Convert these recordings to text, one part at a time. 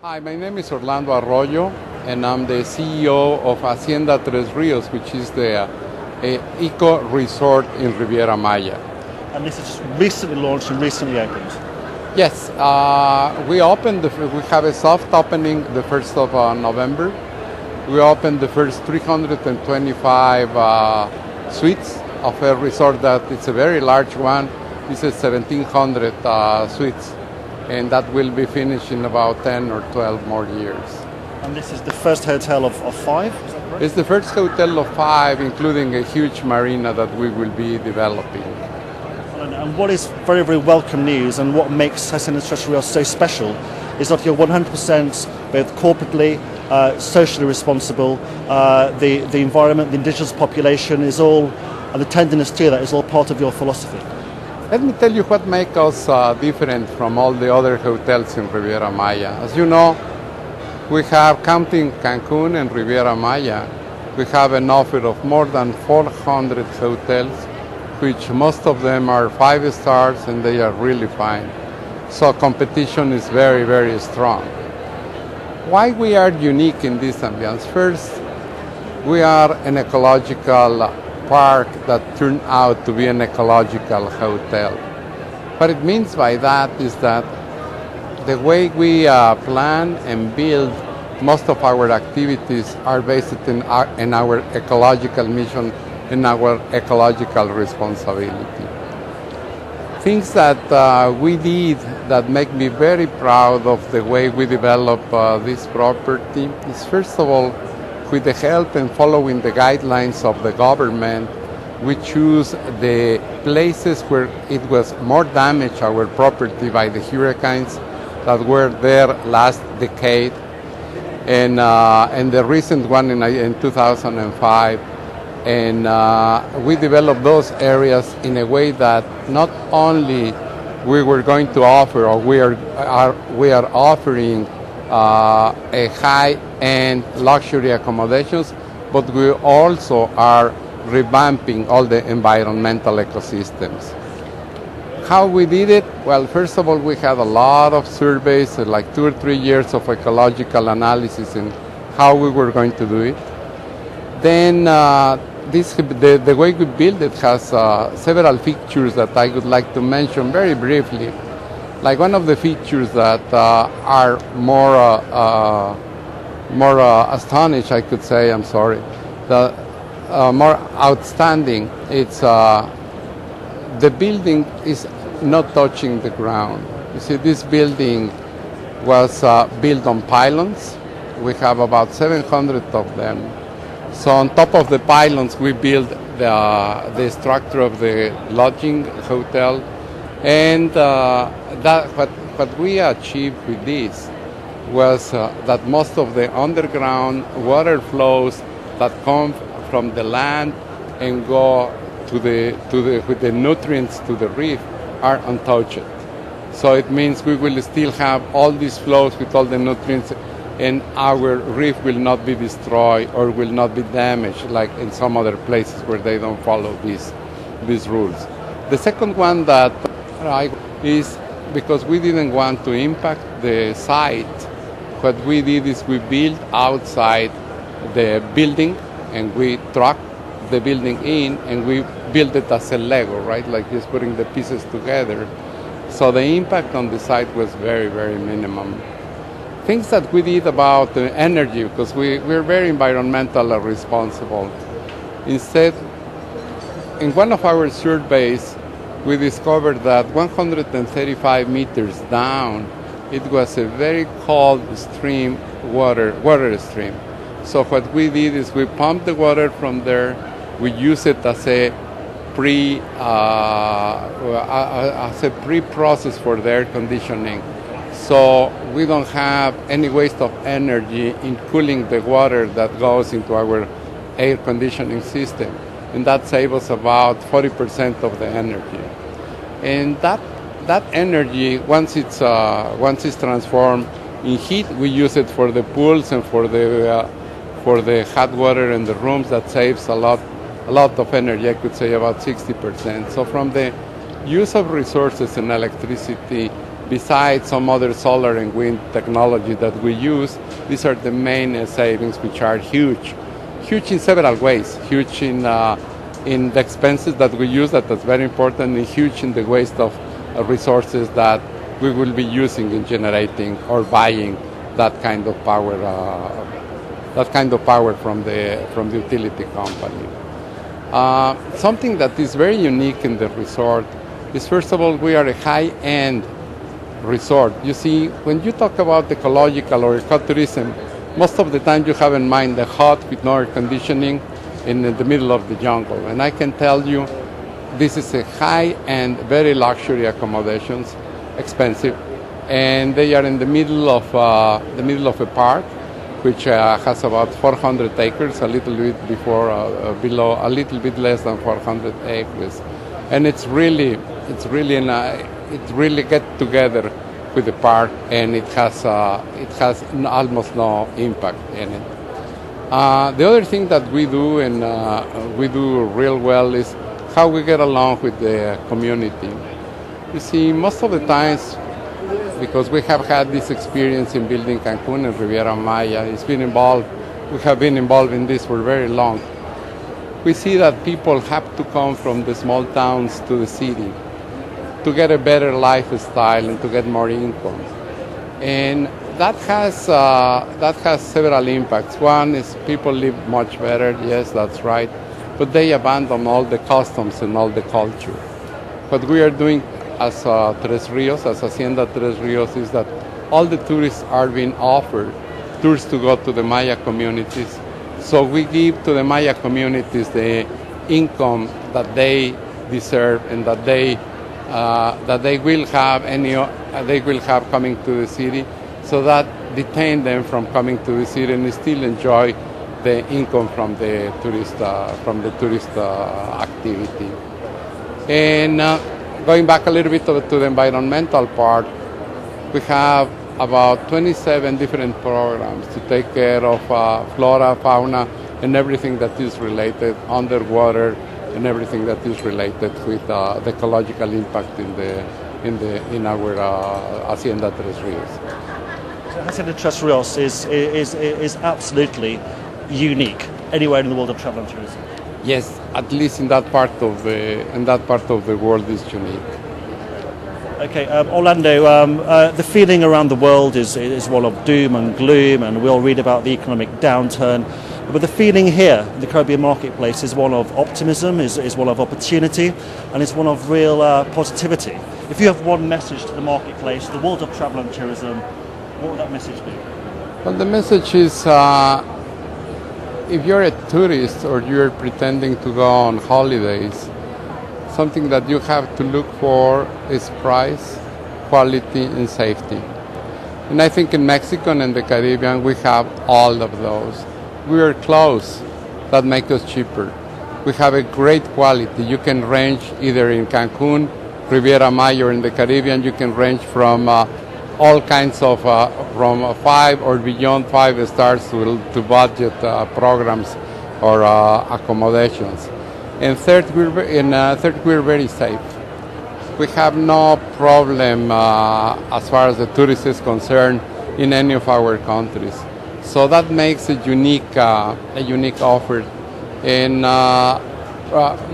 Hi, my name is Orlando Arroyo, and I'm the CEO of Hacienda Tresrios, which is the eco resort in Riviera Maya. And this is just recently launched and recently opened. Yes, we have a soft opening the 1st of November. We opened the first 325 suites of a resort that it's a very large one. This is 1,700 suites, and that will be finished in about 10 or 12 more years. And this is the first hotel of five, is that correct? It's the first hotel of 5, including a huge marina that we will be developing. And what is very, very welcome news and what makes Hacienda Tresrios so special is that you're 100% both corporately, socially responsible. The environment, the indigenous population is all, and the tenderness to that is all part of your philosophy. Let me tell you what makes us different from all the other hotels in Riviera Maya. As you know, we have, counting Cancun and Riviera Maya, we have an offer of more than 400 hotels, which most of them are 5 stars and they are really fine. So competition is very, very strong. Why we are unique in this ambience? First, we are an ecological park that turned out to be an ecological hotel. What it means by that is that the way we plan and build most of our activities are based in our ecological mission and our ecological responsibility. Things that we did that make me very proud of the way we develop this property is, first of all, with the help and following the guidelines of the government, we choose the places where it was more damaged, our property, by the hurricanes that were there last decade, and the recent one in 2005. And we developed those areas in a way that not only we were going to offer, or we are offering a high-end luxury accommodations, but we also are revamping all the environmental ecosystems. How we did it? Well, first of all, we had a lot of surveys, like 2 or 3 years of ecological analysis in how we were going to do it. Then the way we build it has several features that I would like to mention very briefly. Like one of the features that are more astonished, I could say, I'm sorry, more outstanding, it's the building is not touching the ground. You see, this building was built on pylons. We have about 700 of them. So on top of the pylons, we built the structure of the lodging hotel, and what we achieved with this was that most of the underground water flows that come from the land and go with the nutrients to the reef are untouched. So it means we will still have all these flows with all the nutrients, and our reef will not be destroyed or will not be damaged like in some other places where they don't follow these rules. The second one that is because we didn't want to impact the site. What we did is we built outside the building and we trucked the building in and we built it as a Lego, right? Like just putting the pieces together. So the impact on the site was very, very minimum. Things that we did about energy, because we're very environmentally responsible. Instead, in one of our surveys, we discovered that 135 meters down, it was a very cold stream, water stream. So what we did is we pumped the water from there. We use it as a pre-process for the air conditioning. So we don't have any waste of energy in cooling the water that goes into our air conditioning system. And that saves us about 40% of the energy. And that energy, once it's transformed in heat, we use it for the pools and for the hot water in the rooms. That saves a lot of energy, I could say about 60%. So from the use of resources and electricity besides some other solar and wind technology that we use, these are the main savings, which are huge. Huge in several ways. Huge in the expenses that we use, that's very important, and huge in the waste of resources that we will be using in generating or buying that kind of power. From the utility company. Something that is very unique in the resort is, first of all, we are a high-end resort. You see, when you talk about ecological or ecotourism, most of the time you have in mind the hut with no air conditioning in the middle of the jungle. And I can tell you, this is a high-end, very luxury accommodations, expensive, and they are in the middle of a park, which has about 400 acres, a little bit a little bit less than 400 acres, and it really get together with the park, and it has almost no impact in it. The other thing that we do, and we do real well, is how we get along with the community. You see, most of the times, because we have had this experience in building Cancun and Riviera Maya, we have been involved in this for very long. We see that people have to come from the small towns to the city to get a better lifestyle and to get more income. And that has several impacts. One is people live much better, yes, that's right, but they abandon all the customs and all the culture. What we are doing as Tresrios, as Hacienda Tresrios, is that all the tourists are being offered tours to go to the Maya communities. So we give to the Maya communities the income that they deserve and that they will have coming to the city, so that detain them from coming to the city and still enjoy the income from the tourist activity. And going back a little bit to the environmental part, we have about 27 different programs to take care of flora, fauna, and everything that is related underwater, and everything that is related with the ecological impact in our Hacienda Tresrios. So Hacienda Tresrios is absolutely unique anywhere in the world of travel and tourism. Yes, at least in that part of the world is unique. Okay, Orlando, the feeling around the world is one of doom and gloom, and we all read about the economic downturn. But the feeling here in the Caribbean marketplace is one of optimism, is one of opportunity, and it's one of real positivity. If you have one message to the marketplace, the world of travel and tourism, what would that message be? Well, the message is, if you're a tourist or you're pretending to go on holidays, something that you have to look for is price, quality, and safety. And I think in Mexico and in the Caribbean, we have all of those. We are close, that makes us cheaper. We have a great quality. You can range either in Cancun, Riviera Maya, or in the Caribbean. You can range from all kinds of, from 5 or beyond 5 stars to budget programs or accommodations. And third, we're very safe. We have no problem as far as the tourist is concerned in any of our countries. So that makes a unique offer. And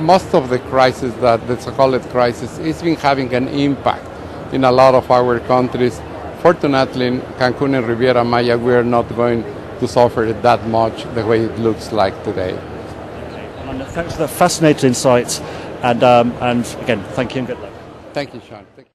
most of the crisis, the so-called crisis, is been having an impact in a lot of our countries. Fortunately, in Cancun and Riviera Maya, we are not going to suffer that much the way it looks like today. And thanks for the fascinating insights, and again, thank you and good luck. Thank you, Sean.